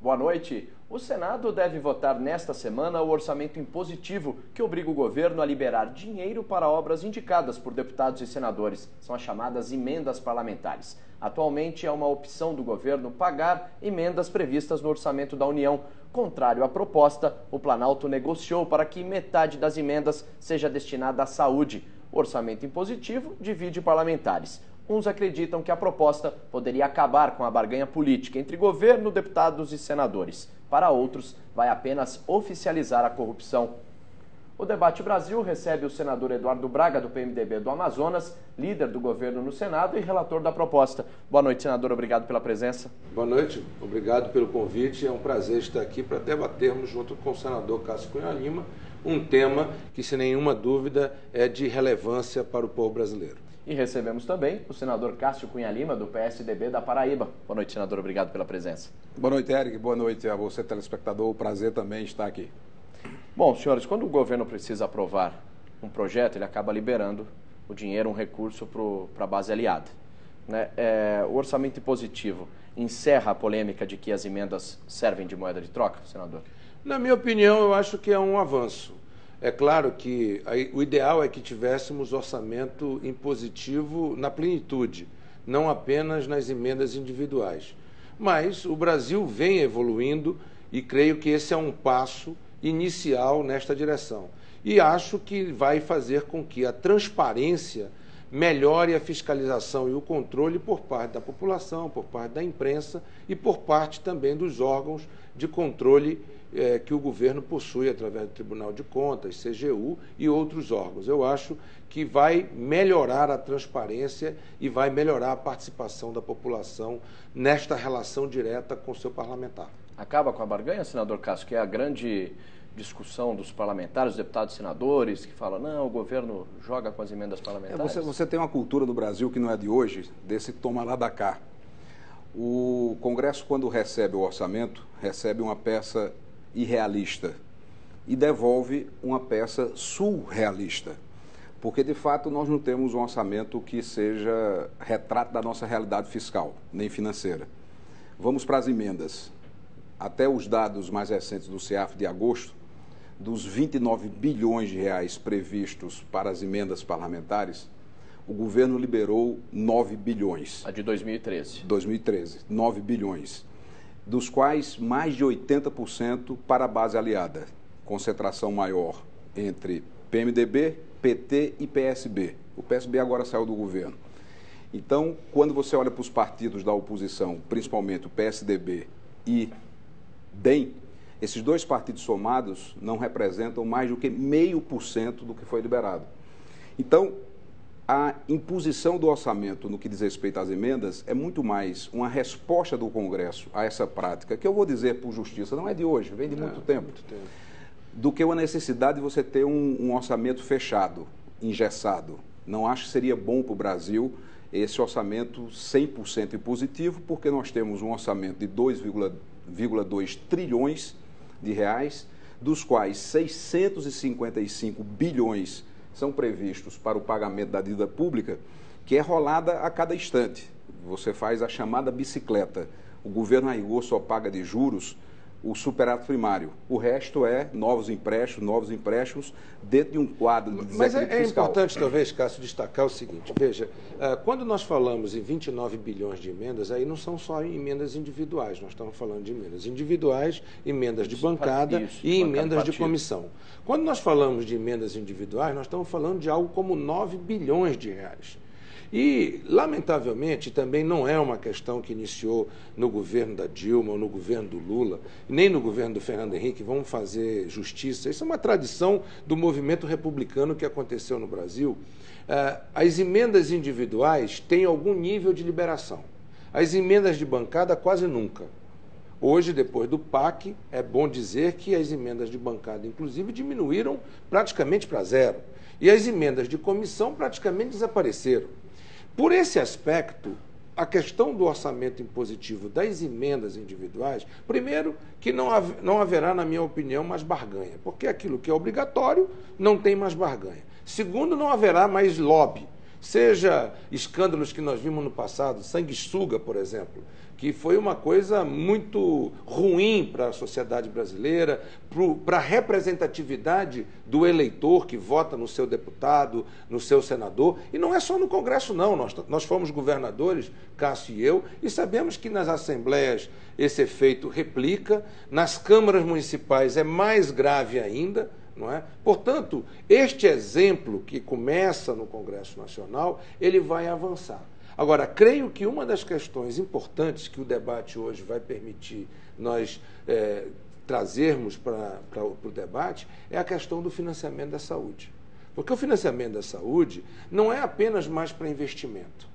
Boa noite. O Senado deve votar nesta semana o orçamento impositivo que obriga o governo a liberar dinheiro para obras indicadas por deputados e senadores. São as chamadas emendas parlamentares. Atualmente é uma opção do governo pagar emendas previstas no orçamento da União. Contrário à proposta, o Planalto negociou para que metade das emendas seja destinada à saúde. O orçamento impositivo divide parlamentares. Uns acreditam que a proposta poderia acabar com a barganha política entre governo, deputados e senadores. Para outros, vai apenas oficializar a corrupção. O Debate Brasil recebe o senador Eduardo Braga, do PMDB do Amazonas, líder do governo no Senado e relator da proposta. Boa noite, senador. Obrigado pela presença. Boa noite. Obrigado pelo convite. É um prazer estar aqui para debatermos junto com o senador Cássio Cunha Lima um tema que, sem nenhuma dúvida, é de relevância para o povo brasileiro. E recebemos também o senador Cássio Cunha Lima, do PSDB da Paraíba. Boa noite, senador. Obrigado pela presença. Boa noite, Eric. Boa noite a você, telespectador. O prazer também estar aqui. Bom, senhores, quando o governo precisa aprovar um projeto, ele acaba liberando o dinheiro, um recurso para a base aliada, né? O orçamento impositivo encerra a polêmica de que as emendas servem de moeda de troca, senador? Na minha opinião, eu acho que é um avanço. É claro que o ideal é que tivéssemos orçamento impositivo na plenitude, não apenas nas emendas individuais. Mas o Brasil vem evoluindo e creio que esse é um passo inicial nesta direção. E acho que vai fazer com que a transparência melhore a fiscalização e o controle por parte da população, por parte da imprensa e por parte também dos órgãos de controle que o governo possui através do Tribunal de Contas, CGU e outros órgãos. Eu acho que vai melhorar a transparência e vai melhorar a participação da população nesta relação direta com o seu parlamentar. Acaba com a barganha, senador Cássio, que é a grande discussão dos parlamentares, dos deputados e senadores, que falam, não, o governo joga com as emendas parlamentares. Você tem uma cultura no Brasil que não é de hoje, desse toma lá da cá. O Congresso, quando recebe o orçamento, recebe uma peça irrealista e devolve uma peça surrealista, porque de fato nós não temos um orçamento que seja retrato da nossa realidade fiscal, nem financeira. Vamos para as emendas. Até os dados mais recentes do CEAF de agosto, dos 29 bilhões de reais previstos para as emendas parlamentares, o governo liberou 9 bilhões. A de 2013. 2013, 9 bilhões. Dos quais mais de 80% para a base aliada. Concentração maior entre PMDB, PT e PSB. O PSB agora saiu do governo. Então, quando você olha para os partidos da oposição, principalmente o PSDB e DEM, esses dois partidos somados não representam mais do que 0,5% do que foi liberado. Então, a imposição do orçamento no que diz respeito às emendas é muito mais uma resposta do Congresso a essa prática, que eu vou dizer por justiça, não é de hoje, vem de muito tempo, do que uma necessidade de você ter um orçamento fechado, engessado. Não acho que seria bom para o Brasil esse orçamento 100% impositivo, porque nós temos um orçamento de 2,2 trilhões de reais, dos quais 655 bilhões são previstos para o pagamento da dívida pública, que é rolada a cada instante. Você faz a chamada bicicleta. O governo, a rigor, só paga de juros o superato primário. O resto é novos empréstimos dentro de um quadro de desequilíbrio fiscal. Mas é importante, talvez, Cássio, destacar o seguinte. Veja, quando nós falamos em 29 bilhões de emendas, aí não são só emendas individuais. Nós estamos falando de emendas individuais, emendas de bancada e emendas de comissão. Quando nós falamos de emendas individuais, nós estamos falando de algo como 9 bilhões de reais. E, lamentavelmente, também não é uma questão que iniciou no governo da Dilma ou no governo do Lula, nem no governo do Fernando Henrique, vamos fazer justiça. Isso é uma tradição do movimento republicano que aconteceu no Brasil. As emendas individuais têm algum nível de liberação. As emendas de bancada, quase nunca. Hoje, depois do PAC, é bom dizer que as emendas de bancada, inclusive, diminuíram praticamente para zero. E as emendas de comissão praticamente desapareceram. Por esse aspecto, a questão do orçamento impositivo das emendas individuais, primeiro, que não haverá, na minha opinião, mais barganha, porque aquilo que é obrigatório não tem mais barganha. Segundo, não haverá mais lobby. seja escândalos que nós vimos no passado, sanguessuga, por exemplo, que foi uma coisa muito ruim para a sociedade brasileira, para a representatividade do eleitor que vota no seu deputado, no seu senador. E não é só no Congresso, não. Nós fomos governadores, Cássio e eu, e sabemos que nas assembleias esse efeito replica, nas câmaras municipais é mais grave ainda. Não é? Portanto, este exemplo que começa no Congresso Nacional, ele vai avançar. Agora, creio que uma das questões importantes que o debate hoje vai permitir nós trazermos para o debate é a questão do financiamento da saúde. Porque o financiamento da saúde não é apenas mais para investimento.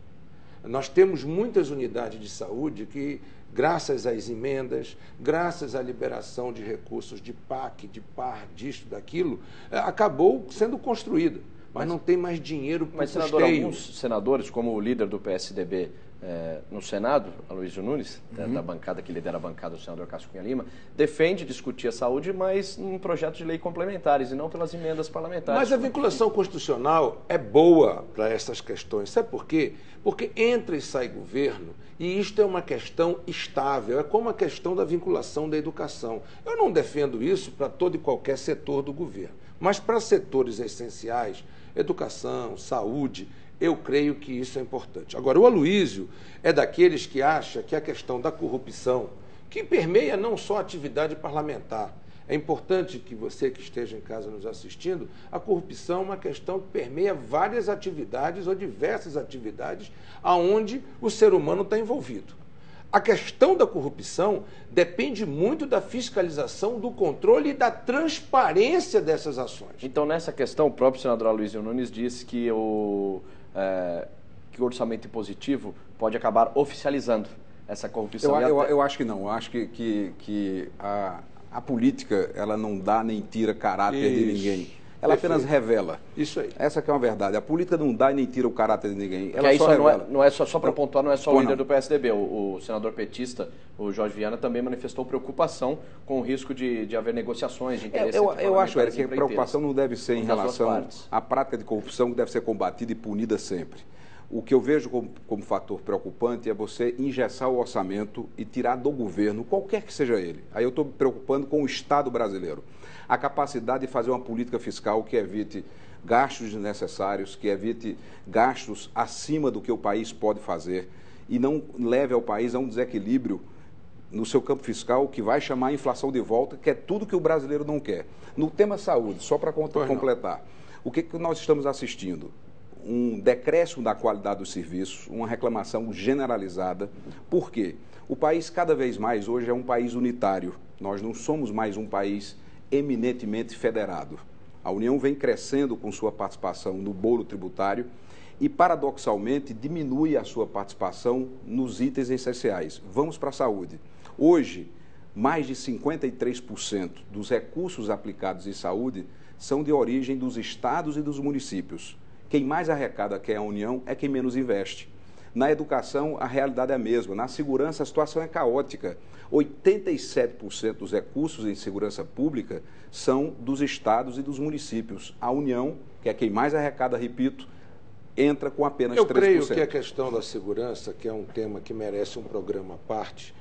Nós temos muitas unidades de saúde que, graças às emendas, graças à liberação de recursos de PAC, de PAR, disto, daquilo, acabou sendo construída. Mas não tem mais dinheiro para o custeio. Mas, senador, alguns senadores, como o líder do PSDB no Senado, Aloysio Nunes, da bancada que lidera a bancada do senador Cássio Cunha Lima, defende discutir a saúde, mas em projetos de lei complementares e não pelas emendas parlamentares. Mas a vinculação constitucional é boa para essas questões. Sabe por quê? Porque entra e sai governo, e isto é uma questão estável, é como a questão da vinculação da educação. Eu não defendo isso para todo e qualquer setor do governo, mas para setores essenciais, educação, saúde, eu creio que isso é importante. Agora, o Aloysio é daqueles que acha que a questão da corrupção, que permeia não só a atividade parlamentar, é importante que você que esteja em casa nos assistindo, a corrupção é uma questão que permeia várias atividades ou diversas atividades aonde o ser humano está envolvido. A questão da corrupção depende muito da fiscalização, do controle e da transparência dessas ações. Então, nessa questão, o próprio senador Aloysio Nunes disse que o orçamento impositivo pode acabar oficializando essa corrupção. Eu acho que não. Eu acho que a política ela não dá nem tira caráter de ninguém. Ela apenas revela. Isso aí. Essa que é uma verdade. A política não dá e nem tira o caráter de ninguém. Ela só só revela. Não é só para pontuar, não é só o líder do PSDB. O senador petista, o Jorge Viana, também manifestou preocupação com o risco de haver negociações de interesse. Eu acho, Eric, que a preocupação não deve ser em relação à prática de corrupção, que deve ser combatida e punida sempre. O que eu vejo como fator preocupante é você engessar o orçamento e tirar do governo, qualquer que seja ele. Aí eu estou me preocupando com o Estado brasileiro. A capacidade de fazer uma política fiscal que evite gastos desnecessários, que evite gastos acima do que o país pode fazer e não leve ao país a um desequilíbrio no seu campo fiscal que vai chamar a inflação de volta, que é tudo que o brasileiro não quer. No tema saúde, só para completar, o que nós estamos assistindo? Um decréscimo da qualidade dos serviços, uma reclamação generalizada. Por quê? O país cada vez mais hoje é um país unitário. Nós não somos mais um país eminentemente federado. A União vem crescendo com sua participação no bolo tributário e, paradoxalmente, diminui a sua participação nos itens essenciais. Vamos para a saúde. Hoje, mais de 53% dos recursos aplicados em saúde são de origem dos estados e dos municípios. Quem mais arrecada, que é a União, é quem menos investe. Na educação, a realidade é a mesma. Na segurança, a situação é caótica. 87% dos recursos em segurança pública são dos estados e dos municípios. A União, que é quem mais arrecada, repito, entra com apenas 3%. Eu creio que a questão da segurança, que é um tema que merece um programa à parte,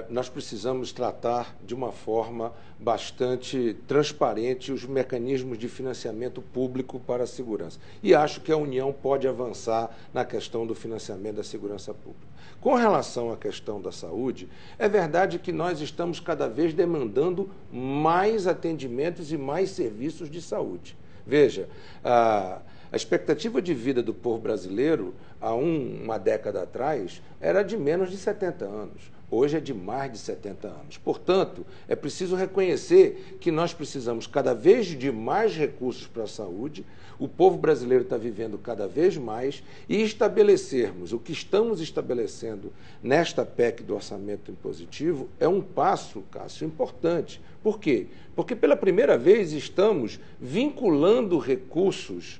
nós precisamos tratar de uma forma bastante transparente os mecanismos de financiamento público para a segurança. E acho que a União pode avançar na questão do financiamento da segurança pública. Com relação à questão da saúde, é verdade que nós estamos cada vez demandando mais atendimentos e mais serviços de saúde. Veja, a expectativa de vida do povo brasileiro, há uma década atrás, era de menos de 70 anos. Hoje é de mais de 70 anos. Portanto, é preciso reconhecer que nós precisamos cada vez de mais recursos para a saúde, o povo brasileiro está vivendo cada vez mais, e estabelecermos o que estamos estabelecendo nesta PEC do orçamento impositivo é um passo, Cássio, importante. Por quê? Porque pela primeira vez estamos vinculando recursos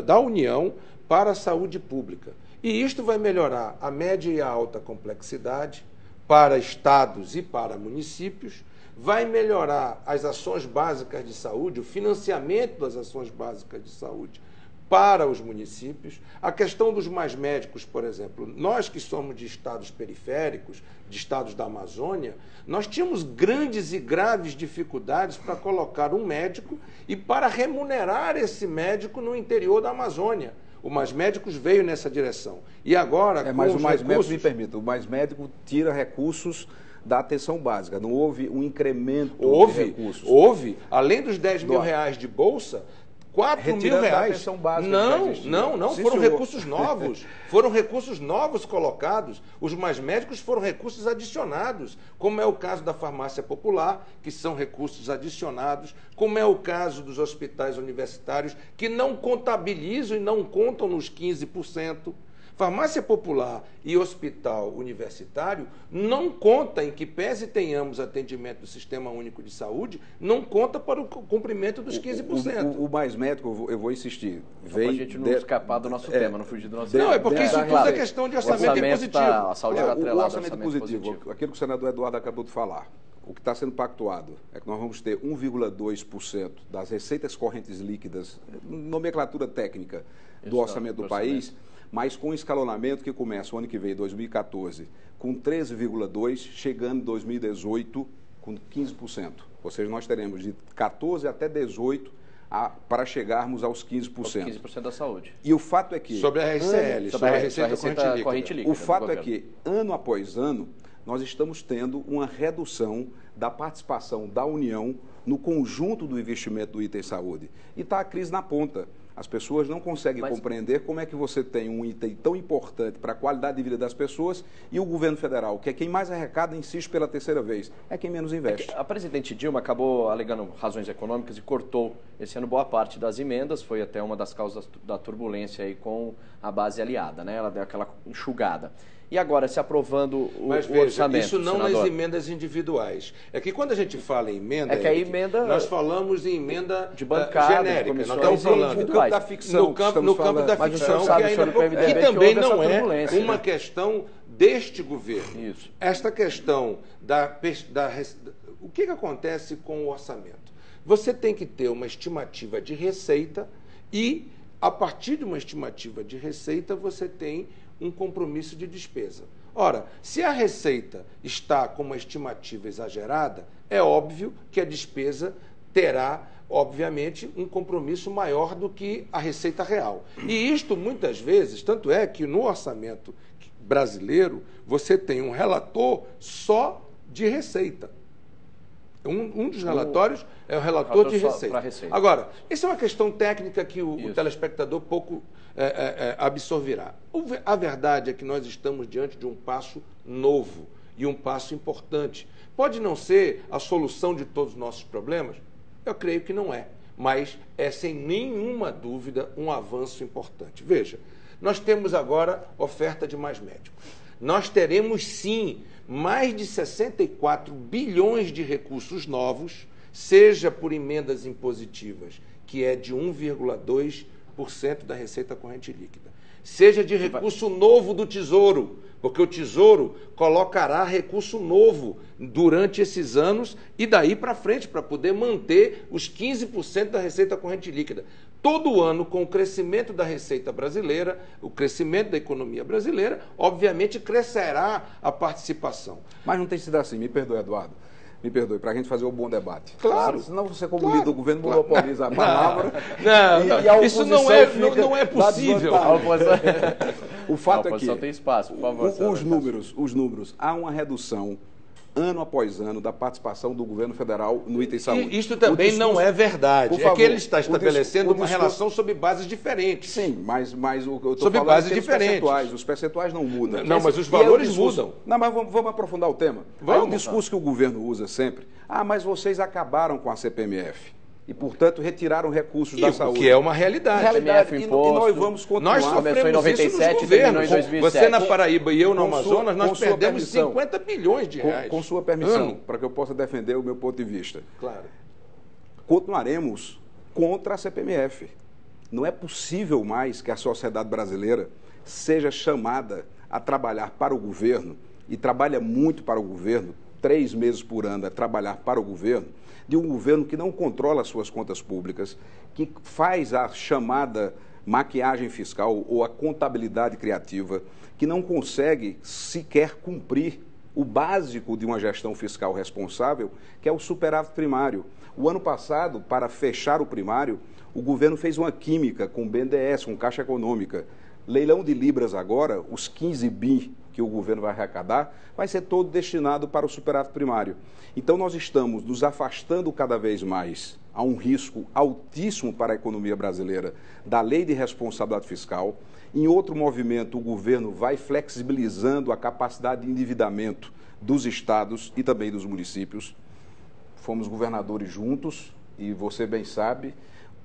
da União para a saúde pública. E isto vai melhorar a média e a alta complexidade para estados e para municípios, vai melhorar as ações básicas de saúde, o financiamento das ações básicas de saúde para os municípios. A questão dos mais médicos, por exemplo, nós que somos de estados periféricos, de estados da Amazônia, nós tínhamos grandes e graves dificuldades para colocar um médico e para remunerar esse médico no interior da Amazônia. O Mais Médicos veio nessa direção. E agora, mas o Mais Médico, me permita, o Mais Médico tira recursos da atenção básica. Não houve um incremento de recursos. Houve. Além dos 10 mil reais de bolsa, 4 mil reais. Não, foram recursos novos. Foram recursos novos colocados. Os Mais Médicos foram recursos adicionados, como é o caso da farmácia popular, que são recursos adicionados, como é o caso dos hospitais universitários, que não contabilizam e não contam nos 15%. Farmácia popular e hospital universitário não conta, em que pese tenhamos atendimento do Sistema Único de Saúde, não conta para o cumprimento dos 15%. O Mais Médico, eu vou insistir. Para a gente não escapar do nosso tema, não fugir do nosso tema. Não, é porque isso tudo é questão de orçamento positivo. A saúde está atrelada o ao orçamento positivo, aquilo que o senador Eduardo acabou de falar. O que está sendo pactuado é que nós vamos ter 1,2% das receitas correntes líquidas, nomenclatura técnica, do orçamento do país, mas com escalonamento que começa o ano que vem, 2014, com 13,2%, chegando em 2018 com 15%. Ou seja, nós teremos de 14% até 18% para chegarmos aos 15%. 15% da saúde. E o fato é que... Sobre a RCL, sobre a Receita Corrente Líquida. O fato é que, ano após ano, nós estamos tendo uma redução da participação da União no conjunto do investimento do item saúde. E está a crise na ponta. As pessoas não conseguem compreender como é que você tem um item tão importante para a qualidade de vida das pessoas e o governo federal, que é quem mais arrecada, insiste pela terceira vez, é quem menos investe. A presidente Dilma acabou alegando razões econômicas e cortou esse ano boa parte das emendas, foi até uma das causas da turbulência aí com a base aliada, né? Ela deu aquela enxugada. E agora, se aprovando o orçamento, isso não senador, nas emendas individuais. É que quando a gente fala em emenda... É que a emenda... Nós falamos em emenda de bancada, genérica. Nós estamos falando no campo da ficção. No campo da ficção, que também não é uma questão deste governo. Isso. Esta questão o que acontece com o orçamento? Você tem que ter uma estimativa de receita e, a partir de uma estimativa de receita, você tem um compromisso de despesa. Ora, se a receita está com uma estimativa exagerada, é óbvio que a despesa terá, obviamente, um compromisso maior do que a receita real. E isto, muitas vezes, tanto é que no orçamento brasileiro, você tem um relator só de receita. Um dos relatórios é o relator de receita. Agora, isso é uma questão técnica que o telespectador pouco absorverá. A verdade é que nós estamos diante de um passo novo e um passo importante. Pode não ser a solução de todos os nossos problemas? Eu creio que não é, mas é sem nenhuma dúvida um avanço importante. Veja, nós temos agora oferta de mais médicos. Nós teremos, sim, mais de 64 bilhões de recursos novos, seja por emendas impositivas, que é de 1,2% da receita corrente líquida, seja de recurso novo do Tesouro, porque o Tesouro colocará recurso novo durante esses anos e daí para frente, para poder manter os 15% da receita corrente líquida. Todo ano, com o crescimento da receita brasileira, o crescimento da economia brasileira, obviamente crescerá a participação. Mas não tem sido assim, me perdoe, Eduardo. Me perdoe, para a gente fazer um bom debate. Claro. Senão você, como líder do governo, monopoliza a palavra. Não, isso não é possível. O fato é que tem espaço, por favor, os números, há uma redução ano após ano da participação do governo federal no item saúde. Isto também não é verdade. É que ele está estabelecendo uma relação sob bases diferentes. Sim, mas o que eu estou falando bases diferentes. Os percentuais não mudam. Não, mas os valores mudam. Não, mas vamos aprofundar o tema. É um discurso que o governo usa sempre. Mas vocês acabaram com a CPMF. E, portanto, retiraram recursos da saúde. Que é uma realidade. E nós vamos continuar. Nós sofremos em 97, isso nos governos. 2007. Você na Paraíba e eu no Amazonas, nós perdemos 50 bilhões de reais. Com sua permissão, para que eu possa defender o meu ponto de vista. Claro. Continuaremos contra a CPMF. Não é possível mais que a sociedade brasileira seja chamada a trabalhar para o governo, e trabalha muito para o governo, 3 meses por ano é trabalhar para o governo, de um governo que não controla as suas contas públicas, que faz a chamada maquiagem fiscal ou a contabilidade criativa que não consegue sequer cumprir o básico de uma gestão fiscal responsável, que é o superávit primário. O ano passado, para fechar o primário, o governo fez uma química com o BNDES, com Caixa Econômica. Leilão de libras agora, os 15 bi que o governo vai arrecadar, vai ser todo destinado para o superávit primário. Então, nós estamos nos afastando cada vez mais a um risco altíssimo para a economia brasileira da lei de responsabilidade fiscal. Em outro movimento, o governo vai flexibilizando a capacidade de endividamento dos estados e também dos municípios. Fomos governadores juntos e você bem sabe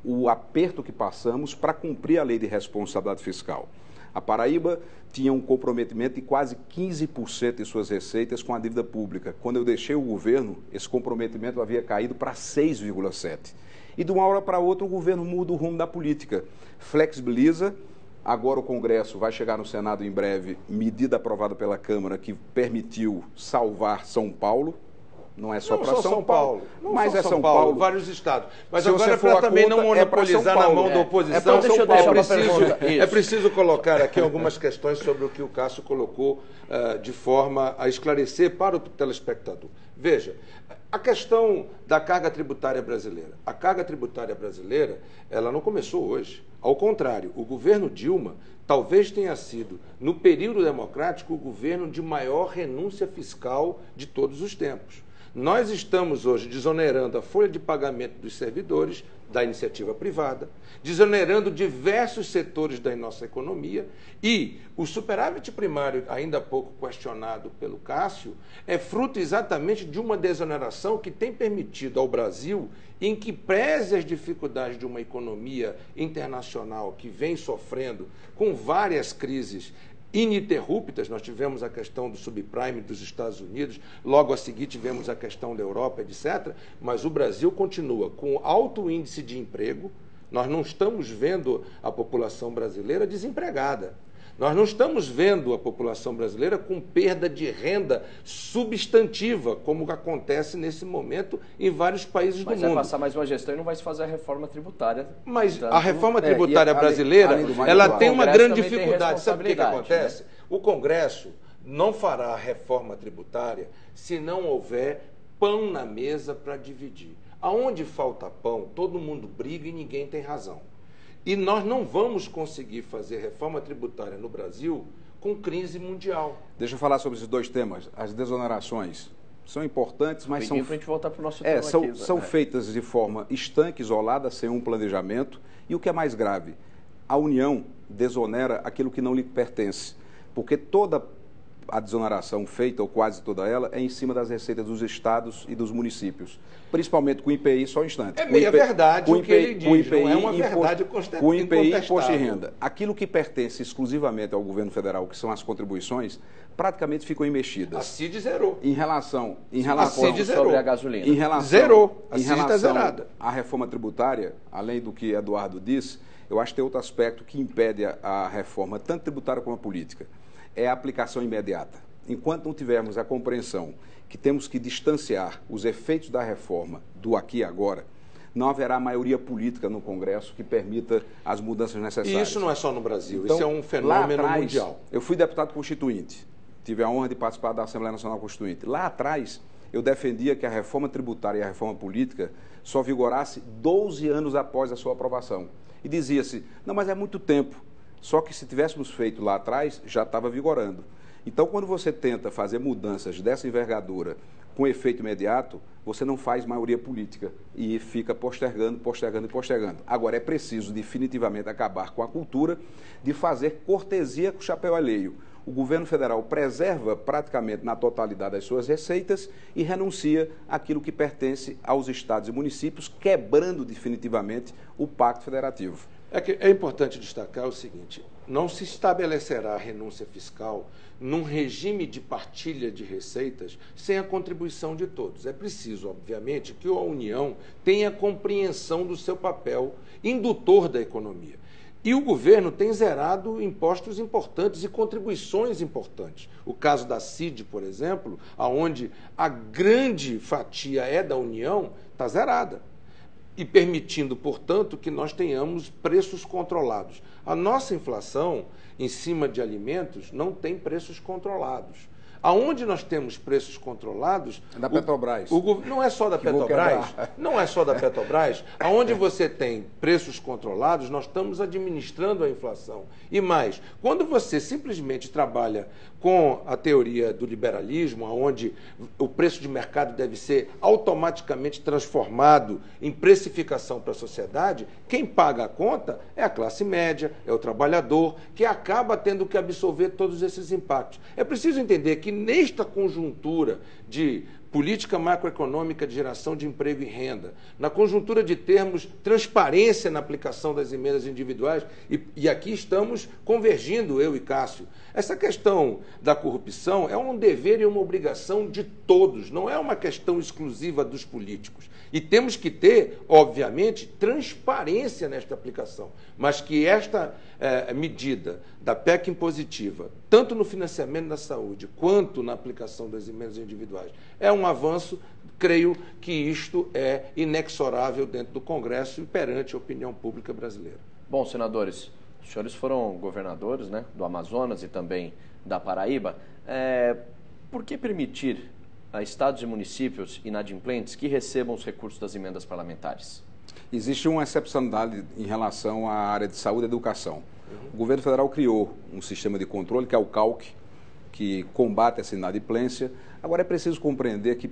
o aperto que passamos para cumprir a lei de responsabilidade fiscal. A Paraíba tinha um comprometimento de quase 15% de suas receitas com a dívida pública. Quando eu deixei o governo, esse comprometimento havia caído para 6,7%. E de uma hora para outra o governo muda o rumo da política, flexibiliza. Agora o Congresso vai chegar no Senado em breve, medida aprovada pela Câmara que permitiu salvar São Paulo. Não é só para São Paulo, mas é São Paulo, vários estados. Mas agora, para também não monopolizar na mão da oposição, é preciso colocar aqui algumas questões sobre o que o Cássio colocou de forma a esclarecer para o telespectador. Veja, a questão da carga tributária brasileira. A carga tributária brasileira, ela não começou hoje. Ao contrário, o governo Dilma talvez tenha sido, no período democrático, o governo de maior renúncia fiscal de todos os tempos. Nós estamos hoje desonerando a folha de pagamento dos servidores da iniciativa privada, desonerando diversos setores da nossa economia e o superávit primário, ainda há pouco questionado pelo Cássio, é fruto exatamente de uma desoneração que tem permitido ao Brasil, em que preze as dificuldades de uma economia internacional que vem sofrendo com várias crises ininterruptas. Nós tivemos a questão do subprime dos Estados Unidos, logo a seguir tivemos a questão da Europa, etc. Mas o Brasil continua com alto índice de emprego. Nós não estamos vendo a população brasileira desempregada. Nós não estamos vendo a população brasileira com perda de renda substantiva, como acontece nesse momento em vários países do mundo. Mas vai passar mais uma gestão e não vai se fazer a reforma tributária. Mas a reforma tributária brasileira, ela tem uma grande dificuldade. Sabe o que acontece? Né? O Congresso não fará a reforma tributária se não houver pão na mesa para dividir. Aonde falta pão, todo mundo briga e ninguém tem razão. E nós não vamos conseguir fazer reforma tributária no Brasil com crise mundial. Deixa eu falar sobre esses dois temas. As desonerações são importantes, mas são... Para a gente voltar para o nosso tema aqui, são feitas de forma estanque, isolada, sem um planejamento. E o que é mais grave, a União desonera aquilo que não lhe pertence. Porque toda a desoneração feita, ou quase toda ela, é em cima das receitas dos estados e dos municípios. Principalmente com o IPI, só um instante. É meia verdade o que ele diz, não é uma verdade incontestável. Com o IPI, imposto de renda. Aquilo que pertence exclusivamente ao governo federal, que são as contribuições, praticamente ficam imexidas. A CID zerou. Em relação sobre a gasolina. Zerou. A CID está zerada. A reforma tributária, além do que Eduardo disse, eu acho que tem outro aspecto que impede a reforma, tanto tributária como a política. É a aplicação imediata. Enquanto não tivermos a compreensão que temos que distanciar os efeitos da reforma do aqui e agora, não haverá maioria política no Congresso que permita as mudanças necessárias. E isso não é só no Brasil, então, isso é um fenômeno mundial. Eu fui deputado constituinte, tive a honra de participar da Assembleia Nacional Constituinte. Lá atrás, eu defendia que a reforma tributária e a reforma política só vigorasse 12 anos após a sua aprovação. E dizia-se, não, mas é muito tempo. Só que se tivéssemos feito lá atrás, já estava vigorando. Então, quando você tenta fazer mudanças dessa envergadura com efeito imediato, você não faz maioria política e fica postergando, postergando e postergando. Agora, é preciso definitivamente acabar com a cultura de fazer cortesia com o chapéu alheio. O governo federal preserva praticamente na totalidade as suas receitas e renuncia àquilo que pertence aos estados e municípios, quebrando definitivamente o pacto federativo. É importante destacar o seguinte, não se estabelecerá a renúncia fiscal num regime de partilha de receitas sem a contribuição de todos. É preciso, obviamente, que a União tenha compreensão do seu papel indutor da economia. E o governo tem zerado impostos importantes e contribuições importantes. O caso da CID, por exemplo, onde a grande fatia é da União, está zerada. e permitindo, portanto, que nós tenhamos preços controlados. A nossa inflação em cima de alimentos não tem preços controlados. Aonde nós temos preços controlados... Da Petrobras. Não é só da Petrobras. Não é só da Petrobras. Aonde você tem preços controlados, nós estamos administrando a inflação. E mais, quando você simplesmente trabalha com a teoria do liberalismo, onde o preço de mercado deve ser automaticamente transformado em precificação para a sociedade, quem paga a conta é a classe média, é o trabalhador, que acaba tendo que absorver todos esses impactos. É preciso entender que nesta conjuntura de política macroeconômica de geração de emprego e renda, na conjuntura de termos transparência na aplicação das emendas individuais, e aqui estamos convergindo, eu e Cássio, essa questão da corrupção é um dever e uma obrigação de todos, não é uma questão exclusiva dos políticos. E temos que ter, obviamente, transparência nesta aplicação, mas que esta medida da PEC impositiva, tanto no financiamento da saúde quanto na aplicação das emendas individuais, é um avanço. Creio que isto é inexorável dentro do Congresso e perante a opinião pública brasileira. Bom, senadores, os senhores foram governadores, né, do Amazonas e também da Paraíba. Por que permitir a estados e municípios inadimplentes que recebam os recursos das emendas parlamentares? Existe uma excepcionalidade em relação à área de saúde e educação. O governo federal criou um sistema de controle, que é o CALC, que combate essa inadimplência. Agora, é preciso compreender que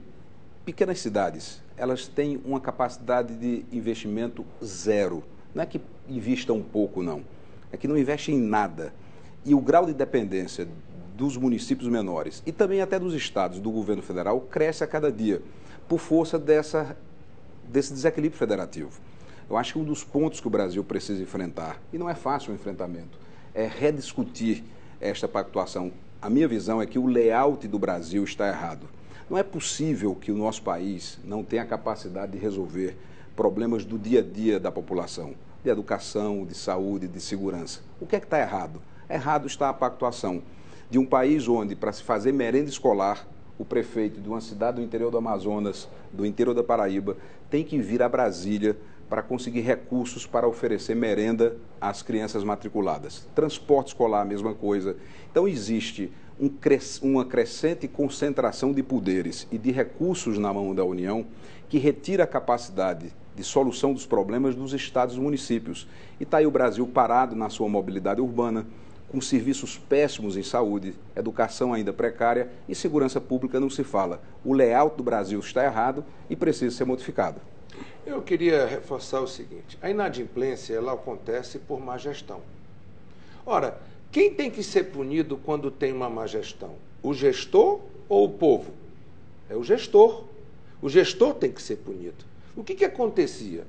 pequenas cidades, elas têm uma capacidade de investimento zero. Não é que invista um pouco, não. É que não investe em nada. E o grau de dependência dos municípios menores e também até dos estados, do governo federal, cresce a cada dia, por força desse desequilíbrio federativo. Eu acho que um dos pontos que o Brasil precisa enfrentar, e não é fácil o enfrentamento, é rediscutir esta pactuação. A minha visão é que o layout do Brasil está errado. Não é possível que o nosso país não tenha a capacidade de resolver problemas do dia a dia da população, de educação, de saúde, de segurança. O que é que está errado? Errado está a pactuação de um país onde, para se fazer merenda escolar, o prefeito de uma cidade do interior do Amazonas, do interior da Paraíba, tem que vir a Brasília para conseguir recursos para oferecer merenda às crianças matriculadas. Transporte escolar, a mesma coisa. Então, existe uma crescente concentração de poderes e de recursos na mão da União que retira a capacidade de solução dos problemas dos estados e municípios. E está aí o Brasil parado na sua mobilidade urbana, com serviços péssimos em saúde, educação ainda precária e segurança pública não se fala. O layout do Brasil está errado e precisa ser modificado. Eu queria reforçar o seguinte: a inadimplência ela acontece por má gestão. Ora, quem tem que ser punido quando tem uma má gestão? O gestor ou o povo? É o gestor. O gestor tem que ser punido. O que acontecia?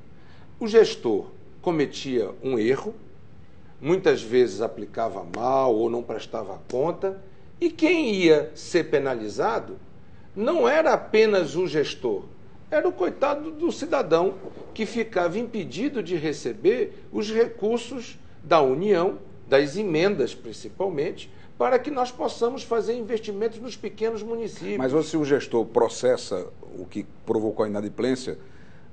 O gestor cometia um erro, muitas vezes aplicava mal ou não prestava conta, e quem ia ser penalizado não era apenas o gestor, era o coitado do cidadão que ficava impedido de receber os recursos da União, das emendas principalmente, para que nós possamos fazer investimentos nos pequenos municípios. Mas se o gestor processa o que provocou a inadimplência,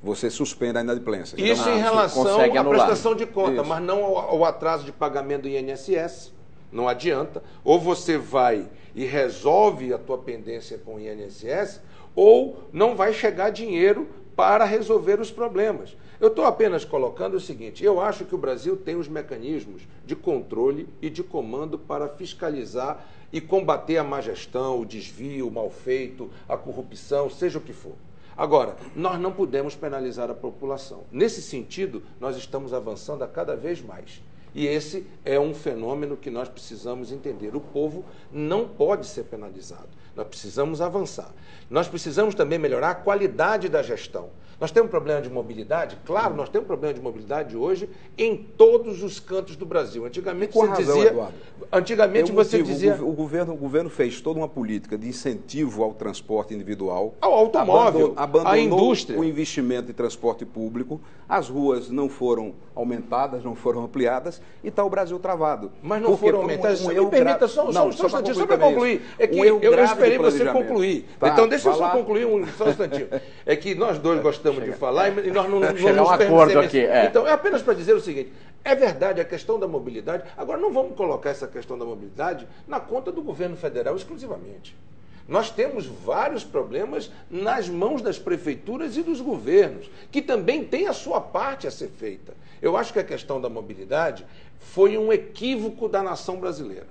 você suspende a inadimplência. Isso então, em relação à prestação de conta, Isso. Mas não ao atraso de pagamento do INSS. Não adianta. Ou você vai e resolve a tua pendência com o INSS, ou não vai chegar dinheiro para resolver os problemas. Eu estou apenas colocando o seguinte: eu acho que o Brasil tem os mecanismos de controle e de comando para fiscalizar e combater a má gestão, o desvio, o mal feito, a corrupção, seja o que for. Agora, nós não podemos penalizar a população. Nesse sentido, nós estamos avançando a cada vez mais. E esse é um fenômeno que nós precisamos entender. O povo não pode ser penalizado. Nós precisamos avançar. Nós precisamos também melhorar a qualidade da gestão. Nós temos um problema de mobilidade? Claro, nós temos um problema de mobilidade hoje em todos os cantos do Brasil. Antigamente você dizia... Antigamente você dizia... O governo fez toda uma política de incentivo ao transporte individual. Ao automóvel, abandonou à indústria. O investimento em transporte público. As ruas não foram aumentadas, não foram ampliadas e está o Brasil travado. Mas não foram aumentadas. Me permita só um instantinho, só para concluir. É que eu esperei você concluir. Tá, então deixa eu só concluir só um instantinho. É que nós dois gostamos gostamos de falar e nós não chegar a um acordo aqui. Então, é apenas para dizer o seguinte, é verdade a questão da mobilidade, agora não vamos colocar essa questão da mobilidade na conta do governo federal exclusivamente. Nós temos vários problemas nas mãos das prefeituras e dos governos, que também têm a sua parte a ser feita. Eu acho que a questão da mobilidade foi um equívoco da nação brasileira,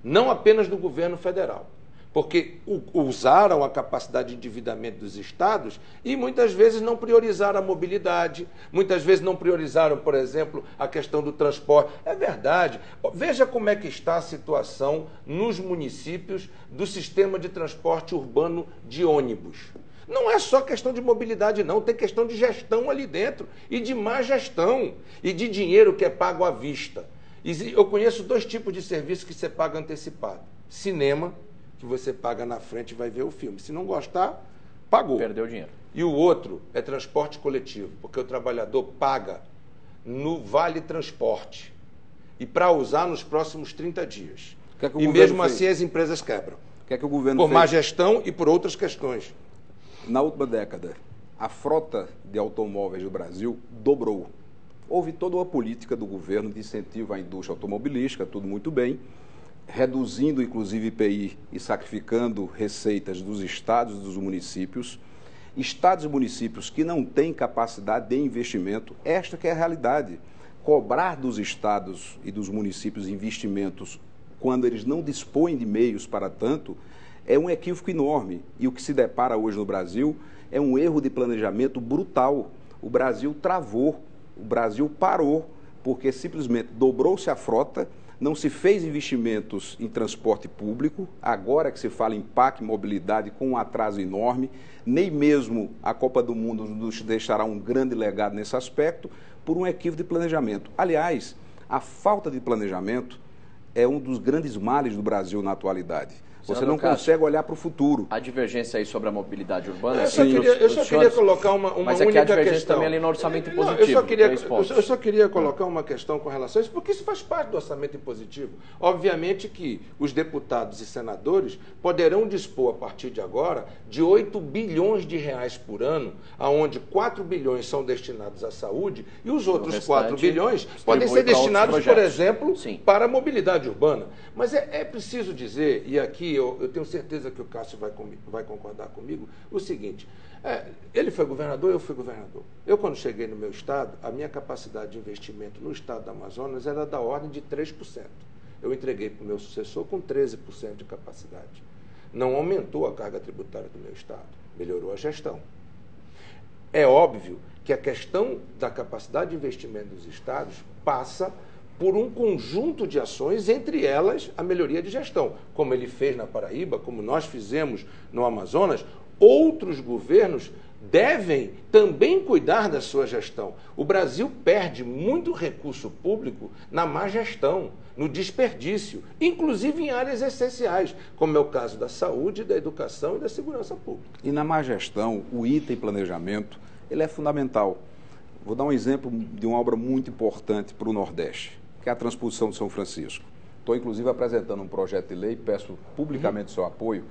não apenas do governo federal, porque usaram a capacidade de endividamento dos estados e muitas vezes não priorizaram a mobilidade, muitas vezes não priorizaram, por exemplo, a questão do transporte. É verdade. Veja como é que está a situação nos municípios do sistema de transporte urbano de ônibus. Não é só questão de mobilidade, não. Tem questão de gestão ali dentro e de má gestão e de dinheiro que é pago à vista. Eu conheço 2 tipos de serviço que você paga antecipado. Cinema, que você paga na frente e vai ver o filme. Se não gostar, pagou. Perdeu dinheiro. E o outro é transporte coletivo, porque o trabalhador paga no Vale Transporte e para usar nos próximos 30 dias. E mesmo assim as empresas quebram. O que é que o governo fez? Por má gestão e por outras questões. Na última década, a frota de automóveis do Brasil dobrou. Houve toda uma política do governo de incentivo à indústria automobilística, tudo muito bem, reduzindo inclusive IPI e sacrificando receitas dos estados e dos municípios. Estados e municípios que não têm capacidade de investimento, esta que é a realidade. Cobrar dos estados e dos municípios investimentos quando eles não dispõem de meios para tanto é um equívoco enorme. E o que se depara hoje no Brasil é um erro de planejamento brutal. O Brasil travou, o Brasil parou, porque simplesmente dobrou-se a frota, não se fez investimentos em transporte público, agora que se fala em PAC, mobilidade, com um atraso enorme, nem mesmo a Copa do Mundo nos deixará um grande legado nesse aspecto, por um equívoco de planejamento. Aliás, a falta de planejamento é um dos grandes males do Brasil na atualidade. Você não consegue olhar para o futuro. A divergência aí sobre a mobilidade urbana... Eu só queria colocar uma mas única a divergência questão. Também ali no orçamento impositivo. Eu só queria colocar uma questão com relação a isso, porque isso faz parte do orçamento impositivo. Obviamente que os deputados e senadores poderão dispor, a partir de agora, de 8 bilhões de reais por ano, onde 4 bilhões são destinados à saúde e os outros 4 bilhões podem ser destinados, por exemplo, para a mobilidade urbana. Mas é preciso dizer, e aqui eu tenho certeza que o Cássio vai concordar comigo, o seguinte, ele foi governador, eu fui governador. Eu, quando cheguei no meu estado, a minha capacidade de investimento no estado do Amazonas era da ordem de 3%. Eu entreguei para o meu sucessor com 13% de capacidade. Não aumentou a carga tributária do meu estado, melhorou a gestão. É óbvio que a questão da capacidade de investimento dos estados passa por um conjunto de ações, entre elas a melhoria de gestão. Como ele fez na Paraíba, como nós fizemos no Amazonas, outros governos devem também cuidar da sua gestão. O Brasil perde muito recurso público na má gestão, no desperdício, inclusive em áreas essenciais, como é o caso da saúde, da educação e da segurança pública. E na má gestão, o item planejamento, ele é fundamental. Vou dar um exemplo de uma obra muito importante para o Nordeste, que é a transposição de São Francisco. Estou, inclusive, apresentando um projeto de lei, peço publicamente seu apoio,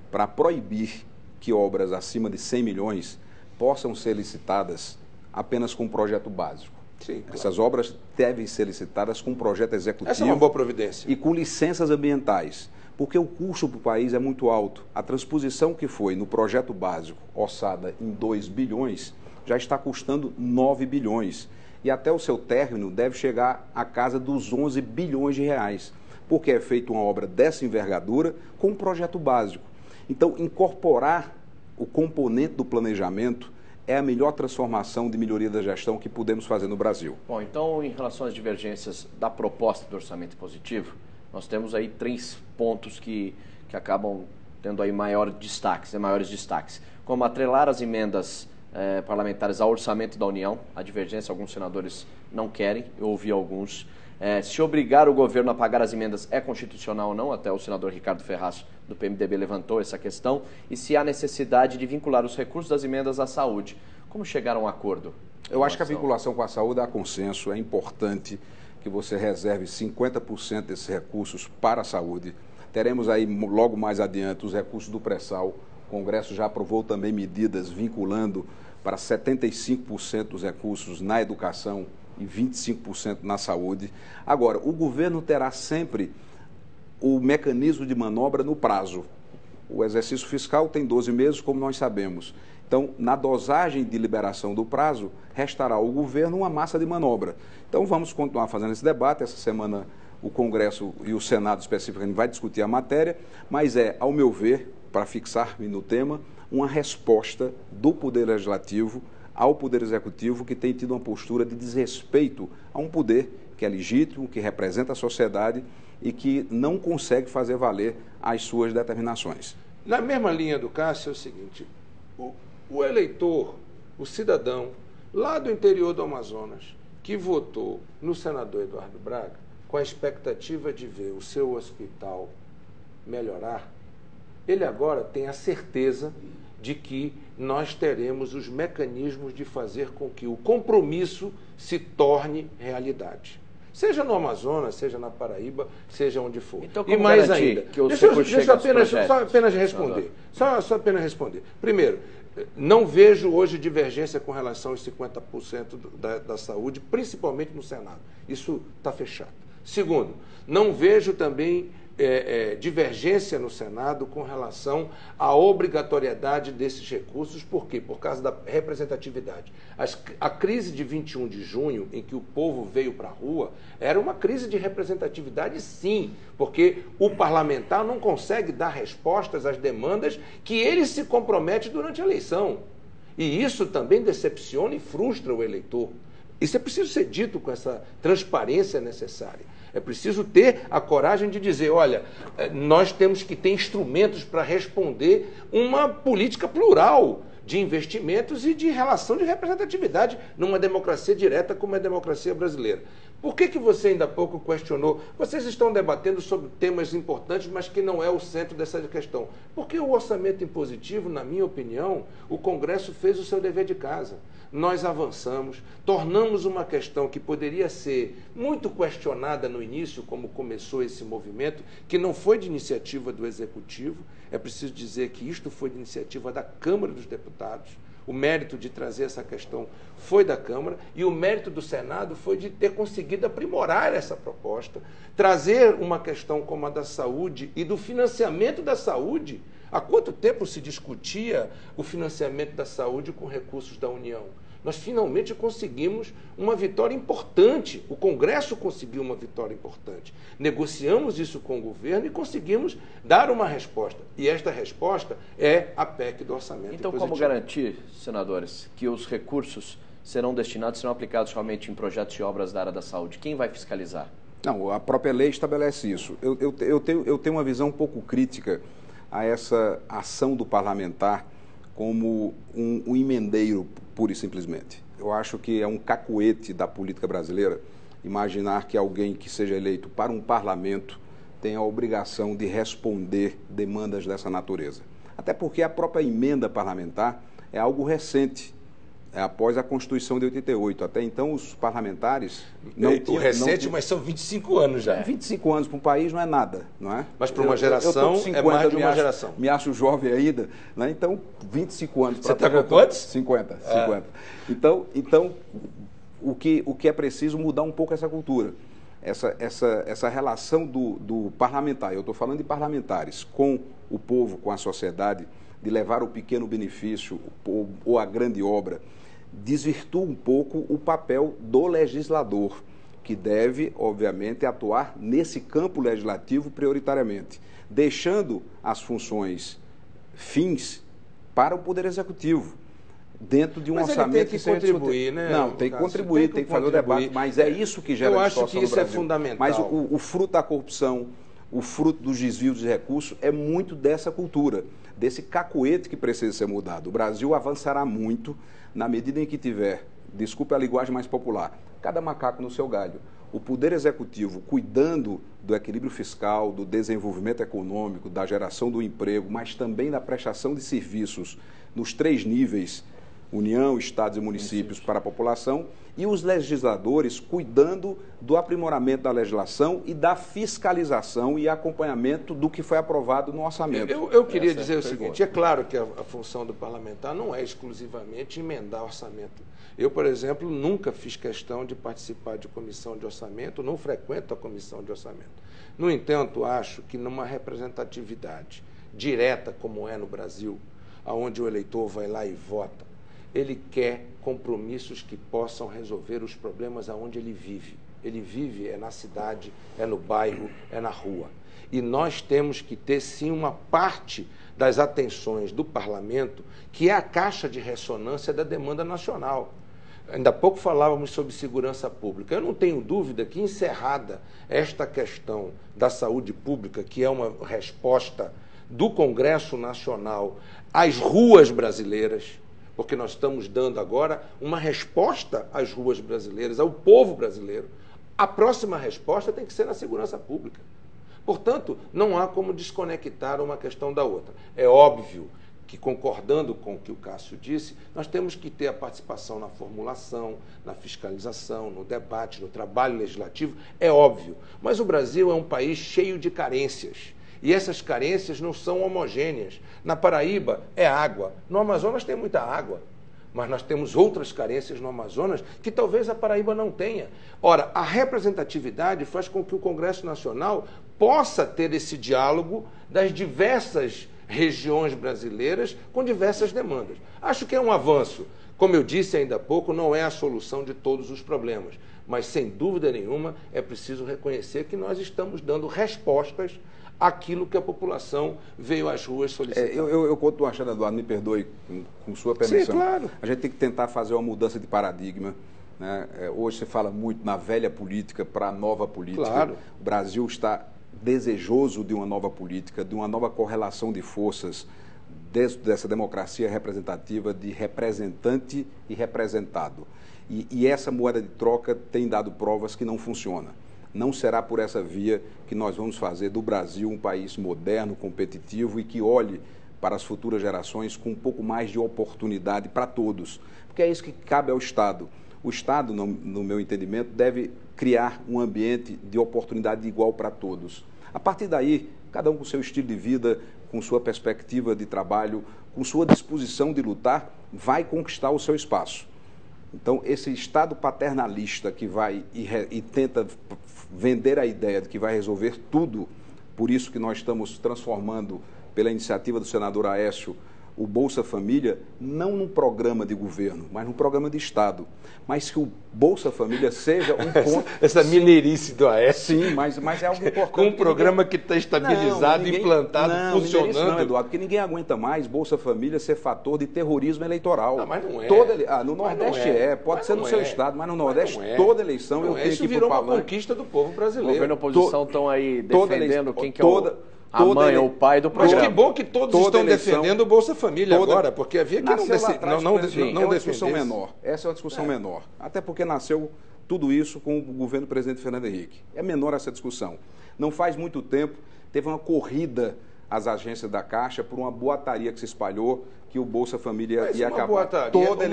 para proibir que obras acima de 100 milhões possam ser licitadas apenas com um projeto básico. Sim, claro. Essas obras devem ser licitadas com um projeto executivo. Essa é uma boa providência. E com licenças ambientais, porque o custo para o país é muito alto. A transposição que foi no projeto básico, orçada em 2 bilhões, já está custando 9 bilhões. E até o seu término deve chegar à casa dos 11 bilhões de reais, porque é feita uma obra dessa envergadura com um projeto básico. Então, incorporar o componente do planejamento é a melhor transformação de melhoria da gestão que podemos fazer no Brasil. Bom, então, em relação às divergências da proposta do orçamento positivo, nós temos aí 3 pontos que acabam tendo aí maiores destaques, como atrelar as emendas parlamentares ao orçamento da União. A divergência, alguns senadores não querem, eu ouvi alguns. Se obrigar o governo a pagar as emendas é constitucional ou não, até o senador Ricardo Ferraz, do PMDB, levantou essa questão, e se há necessidade de vincular os recursos das emendas à saúde. Como chegar a um acordo? Eu acho que a vinculação com a saúde há consenso, é importante que você reserve 50% desses recursos para a saúde. Teremos aí, logo mais adiante, os recursos do pré-sal. O Congresso já aprovou também medidas vinculando para 75% dos recursos na educação e 25% na saúde. Agora, o governo terá sempre o mecanismo de manobra no prazo. O exercício fiscal tem 12 meses, como nós sabemos. Então, na dosagem de liberação do prazo, restará ao governo uma massa de manobra. Então, vamos continuar fazendo esse debate. Essa semana, o Congresso e o Senado, especificamente, vai discutir a matéria, mas ao meu ver, para fixar-me no tema, uma resposta do Poder Legislativo ao Poder Executivo, que tem tido uma postura de desrespeito a um poder que é legítimo, que representa a sociedade e que não consegue fazer valer as suas determinações. Na mesma linha do Cássio, é o seguinte: o eleitor, o cidadão, lá do interior do Amazonas, que votou no senador Eduardo Braga, com a expectativa de ver o seu hospital melhorar, ele agora tem a certeza de que nós teremos os mecanismos de fazer com que o compromisso se torne realidade. Seja no Amazonas, seja na Paraíba, seja onde for. Então, e mais ainda, deixa eu apenas responder. Primeiro, não vejo hoje divergência com relação aos 50% da saúde, principalmente no Senado. Isso está fechado. Segundo, não vejo também divergência no Senado com relação à obrigatoriedade desses recursos. Por quê? Por causa da representatividade. A crise de 21 de junho, em que o povo veio para a rua, era uma crise de representatividade, sim, porque o parlamentar não consegue dar respostas às demandas que ele se compromete durante a eleição. E isso também decepciona e frustra o eleitor. Isso é preciso ser dito com essa transparência necessária. É preciso ter a coragem de dizer, olha, nós temos que ter instrumentos para responder uma política plural de investimentos e de relação de representatividade numa democracia direta como é a democracia brasileira. Por que você ainda há pouco questionou? Vocês estão debatendo sobre temas importantes, mas que não é o centro dessa questão. Porque o orçamento impositivo, na minha opinião, o Congresso fez o seu dever de casa. Nós avançamos, tornamos uma questão que poderia ser muito questionada no início, como começou esse movimento, que não foi de iniciativa do Executivo. É preciso dizer que isto foi de iniciativa da Câmara dos Deputados. O mérito de trazer essa questão foi da Câmara e o mérito do Senado foi de ter conseguido aprimorar essa proposta, trazer uma questão como a da saúde e do financiamento da saúde. Há quanto tempo se discutia o financiamento da saúde com recursos da União? Nós finalmente conseguimos uma vitória importante. O Congresso conseguiu uma vitória importante. Negociamos isso com o governo e conseguimos dar uma resposta. E esta resposta é a PEC do orçamento Então, impositivo. como garantir, senadores, que os recursos serão aplicados realmente em projetos de obras da área da saúde? Quem vai fiscalizar? Não, a própria lei estabelece isso. Eu tenho uma visão um pouco crítica a essa ação do parlamentar como um emendeiro, pura e simplesmente. Eu acho que é um cacuete da política brasileira imaginar que alguém que seja eleito para um parlamento tem a obrigação de responder demandas dessa natureza. Até porque a própria emenda parlamentar é algo recente, após a Constituição de 88. Até então, os parlamentares não tinham... Recente, mas são 25 anos já. 25 anos para um país não é nada, não é? Mas para uma geração, 50, é mais de uma geração. Me acho jovem ainda, né? Então, 25 anos... Você está com quantos? 50. Então, o que é preciso mudar um pouco essa cultura. Essa relação do parlamentar, eu estou falando de parlamentares, com o povo, com a sociedade, de levar o pequeno benefício ou a grande obra, desvirtua um pouco o papel do legislador, que deve, obviamente, atuar nesse campo legislativo prioritariamente, deixando as funções fins para o Poder Executivo, dentro de um orçamento que contribuir, né? Não, tem que contribuir, tem que fazer o debate, mas é isso que gera distorção no Brasil. Eu acho que isso é fundamental. Mas o fruto da corrupção, o fruto dos desvios de recursos é muito dessa cultura, desse cacuete que precisa ser mudado. O Brasil avançará muito na medida em que tiver, desculpe a linguagem mais popular, cada macaco no seu galho. O Poder Executivo cuidando do equilíbrio fiscal, do desenvolvimento econômico, da geração do emprego, mas também da prestação de serviços nos 3 níveis União, estados e municípios para a população, e os legisladores cuidando do aprimoramento da legislação e da fiscalização e acompanhamento do que foi aprovado no orçamento. Eu queria dizer o seguinte, é claro que a função do parlamentar não é exclusivamente emendar orçamento. Eu, por exemplo, nunca fiz questão de participar de comissão de orçamento, não frequento a comissão de orçamento. No entanto, acho que numa representatividade direta, como é no Brasil, onde o eleitor vai lá e vota, ele quer compromissos que possam resolver os problemas aonde ele vive. Ele vive é na cidade, é no bairro, é na rua. E nós temos que ter, sim, uma parte das atenções do parlamento, que é a caixa de ressonância da demanda nacional. Ainda há pouco falávamos sobre segurança pública. Eu não tenho dúvida que, encerrada esta questão da saúde pública, que é uma resposta do Congresso Nacional às ruas brasileiras, porque nós estamos dando agora uma resposta às ruas brasileiras, ao povo brasileiro, a próxima resposta tem que ser na segurança pública. Portanto, não há como desconectar uma questão da outra. É óbvio que, concordando com o que o Cássio disse, nós temos que ter a participação na formulação, na fiscalização, no debate, no trabalho legislativo, é óbvio. Mas o Brasil é um país cheio de carências. E essas carências não são homogêneas. Na Paraíba é água. No Amazonas tem muita água. Mas nós temos outras carências no Amazonas que talvez a Paraíba não tenha. Ora, a representatividade faz com que o Congresso Nacional possa ter esse diálogo das diversas regiões brasileiras com diversas demandas. Acho que é um avanço. Como eu disse ainda há pouco, não é a solução de todos os problemas. Mas, sem dúvida nenhuma, é preciso reconhecer que nós estamos dando respostas àquilo que a população veio às ruas solicitar. Eu continuo achando, Eduardo, me perdoe, com sua permissão. Sim, claro. A gente tem que tentar fazer uma mudança de paradigma. Né? Hoje se fala muito na velha política para a nova política. Claro. O Brasil está desejoso de uma nova política, de uma nova correlação de forças dessa democracia representativa de representante e representado. E essa moeda de troca tem dado provas que não funciona. Não será por essa via que nós vamos fazer do Brasil um país moderno, competitivo e que olhe para as futuras gerações com um pouco mais de oportunidade para todos. Porque é isso que cabe ao Estado. O Estado, no meu entendimento, deve criar um ambiente de oportunidade igual para todos. A partir daí, cada um com seu estilo de vida, com sua perspectiva de trabalho, com sua disposição de lutar, vai conquistar o seu espaço. Então, esse Estado paternalista que vai e tenta vender a ideia de que vai resolver tudo, por isso que nós estamos transformando, pela iniciativa do senador Aécio, o Bolsa Família, não num programa de governo, mas num programa de Estado. Mas que o Bolsa Família seja um ponto... Essa mineirice do Aécio. Sim, mas é algo importante. Com um programa que está estabilizado, implantado, funcionando. Não, Eduardo, porque ninguém aguenta mais Bolsa Família ser fator de terrorismo eleitoral. Não, mas não é. No Nordeste pode ser no seu estado, mas no Nordeste, toda eleição eu tenho que ir para o Isso virou uma conquista do povo brasileiro. O governo e a oposição estão aí defendendo quem que é a mãe ou o pai do programa. Mas que bom que todos estão defendendo o Bolsa Família agora, porque havia que não defender. É uma discussão menor. Essa é uma discussão menor. Até porque nasceu tudo isso com o governo do presidente Fernando Henrique. É menor essa discussão. Não faz muito tempo, teve uma corrida às agências da Caixa por uma boataria que se espalhou, que o Bolsa Família ia acabar. Toda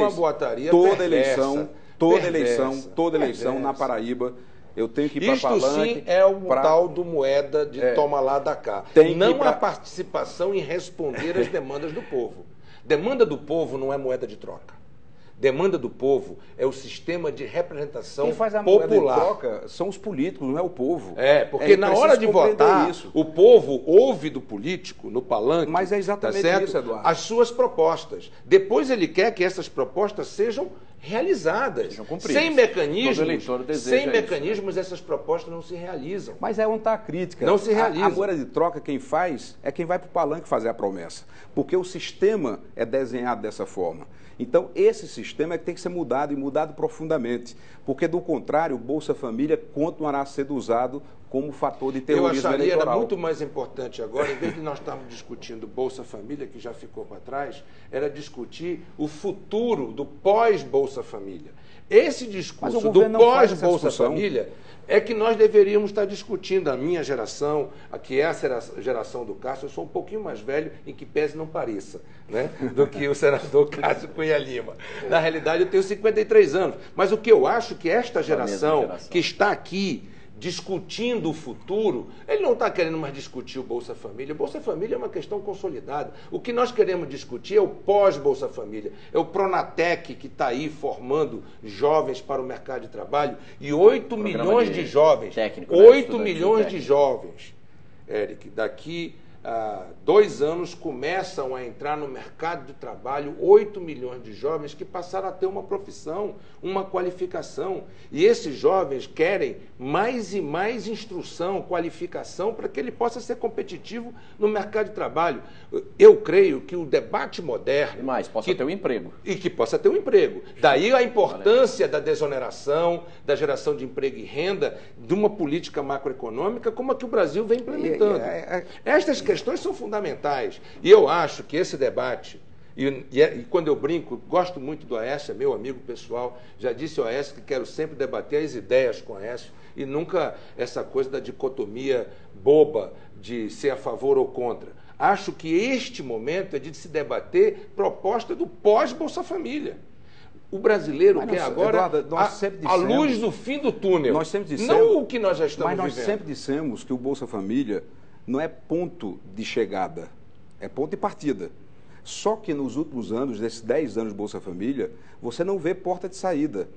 eleição na Paraíba, eu tenho que ir para Palanque. Isto sim é o tal do moeda de toma lá da cá. Não a participação em responder às demandas do povo. Demanda do povo não é moeda de troca. Demanda do povo é o sistema de representação popular. Quem faz a moeda de troca são os políticos, não é o povo. Porque na hora de votar, o povo ouve do político, no palanque, mas é exatamente isso, Eduardo, as suas propostas. Depois ele quer que essas propostas sejam realizadas. Sem mecanismos, essas propostas não se realizam. Mas é onde está a crítica. Não se realiza. A moeda de troca, quem faz, é quem vai para o palanque fazer a promessa. Porque o sistema é desenhado dessa forma. Então, esse sistema é que tem que ser mudado e mudado profundamente. Porque, do contrário, o Bolsa Família continuará sendo usado como fator de terrorismo eleitoral. Eu acharia era muito mais importante agora, em vez de nós estarmos discutindo Bolsa Família, que já ficou para trás, era discutir o futuro do pós-Bolsa Família. Esse discurso do pós-Bolsa Família é que nós deveríamos estar discutindo. A minha geração, que é a geração do Cássio, eu sou um pouquinho mais velho, em que pese não pareça, né, do que o senador Cássio Cunha Lima. Na realidade, eu tenho 53 anos. Mas o que eu acho que esta geração que está aqui discutindo o futuro, ele não está querendo mais discutir o Bolsa Família. O Bolsa Família é uma questão consolidada. O que nós queremos discutir é o pós-Bolsa Família. É o Pronatec que está aí formando jovens para o mercado de trabalho e 8 milhões de jovens. 8 milhões de jovens, Eric, daqui a 2 anos começam a entrar no mercado de trabalho 8 milhões de jovens que passaram a ter uma profissão, uma qualificação. E esses jovens querem mais e mais instrução, qualificação, para que ele possa ser competitivo no mercado de trabalho. Eu creio que o debate moderno... E mais, possa ter um emprego. E que possa ter um emprego. Daí a importância da desoneração, da geração de emprego e renda, de uma política macroeconômica como a que o Brasil vem implementando. Estas questões são fundamentais. E eu acho que esse debate, e quando eu brinco, gosto muito do Aécio, é meu amigo pessoal, já disse ao Aécio que quero sempre debater as ideias com o Aécio e nunca essa coisa da dicotomia boba de ser a favor ou contra. Acho que este momento é de se debater proposta do pós-Bolsa Família. O brasileiro quer agora Eduardo, a luz do fim do túnel, nós sempre dissemos, não o que nós já estamos vivendo. Mas nós sempre dissemos que o Bolsa Família não é ponto de chegada, é ponto de partida. Só que nos últimos anos, desses 10 anos de Bolsa Família, você não vê porta de saída.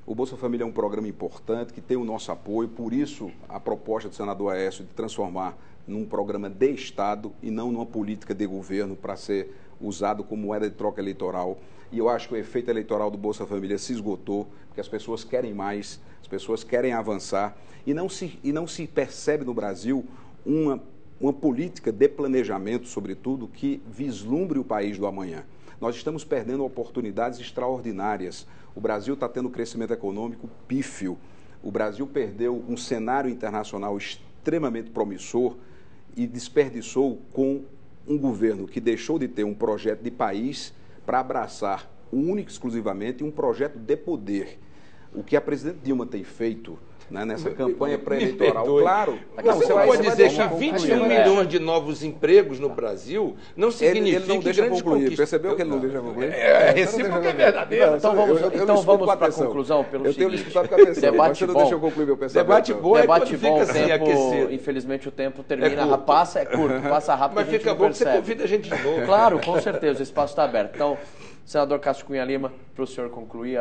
O Bolsa Família é um programa importante, que tem o nosso apoio, por isso a proposta do senador Aécio de transformar num programa de Estado e não numa política de governo para ser usado como moeda de troca eleitoral. E eu acho que o efeito eleitoral do Bolsa Família se esgotou, porque as pessoas querem mais, as pessoas querem avançar, e não se percebe no Brasil uma política de planejamento, sobretudo, que vislumbre o país do amanhã. Nós estamos perdendo oportunidades extraordinárias. O Brasil está tendo crescimento econômico pífio. O Brasil perdeu um cenário internacional extremamente promissor e desperdiçou com um governo que deixou de ter um projeto de país para abraçar único e exclusivamente um projeto de poder. O que a presidente Dilma tem feito, né, nessa campanha pré-eleitoral, claro... Você não pode dizer que 21 milhões de novos empregos no Brasil não significa ele não deixa concluir. Percebeu que ele não deixa concluir? Recíproco é verdadeiro. Então vamos para a conclusão pelo seguinte. Eu tenho escutado com atenção, debate você não deixa eu concluir meu pensamento. Debate bom é quando fica assim aquecido. Infelizmente o tempo termina, passa rápido, mas fica bom que você convida a gente de novo. Claro, com certeza, o espaço está aberto. Então, senador Cássio Cunha Lima, para o senhor concluir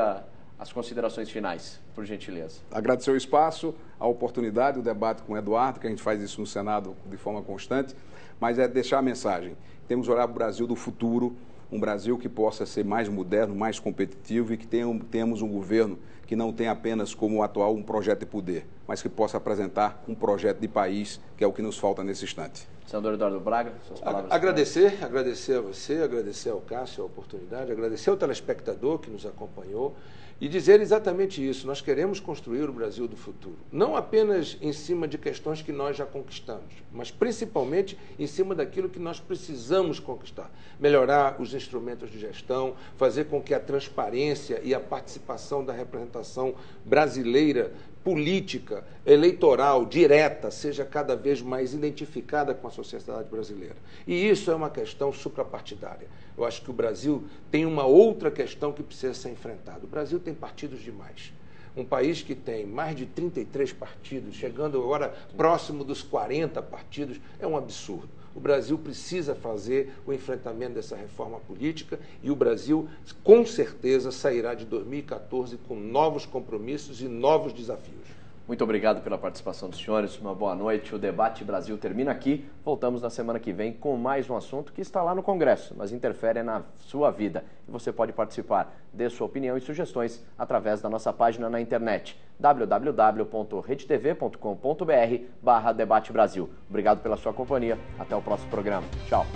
as considerações finais, por gentileza. Agradecer o espaço, a oportunidade, o debate com o Eduardo, que a gente faz isso no Senado de forma constante, mas é deixar a mensagem. Temos que olhar para o Brasil do futuro, um Brasil que possa ser mais moderno, mais competitivo e que tenhamos um governo que não tenha apenas como o atual um projeto de poder, mas que possa apresentar um projeto de país, que é o que nos falta nesse instante. Senador Eduardo Braga, suas palavras. Agradecer a você, agradecer ao Cássio a oportunidade, agradecer ao telespectador que nos acompanhou e dizer exatamente isso. Nós queremos construir o Brasil do futuro, não apenas em cima de questões que nós já conquistamos, mas principalmente em cima daquilo que nós precisamos conquistar. Melhorar os instrumentos de gestão, fazer com que a transparência e a participação da representação brasileira política, eleitoral, direta, seja cada vez mais identificada com a sociedade brasileira. E isso é uma questão suprapartidária. Eu acho que o Brasil tem uma outra questão que precisa ser enfrentada. O Brasil tem partidos demais. Um país que tem mais de 33 partidos, chegando agora próximo dos 40 partidos, é um absurdo. O Brasil precisa fazer o enfrentamento dessa reforma política e o Brasil, com certeza, sairá de 2014 com novos compromissos e novos desafios. Muito obrigado pela participação dos senhores, uma boa noite. O Debate Brasil termina aqui. Voltamos na semana que vem com mais um assunto que está lá no Congresso, mas interfere na sua vida. E você pode participar, dê sua opinião e sugestões através da nossa página na internet, www.redetv.com.br/Debate Brasil. Obrigado pela sua companhia. Até o próximo programa. Tchau.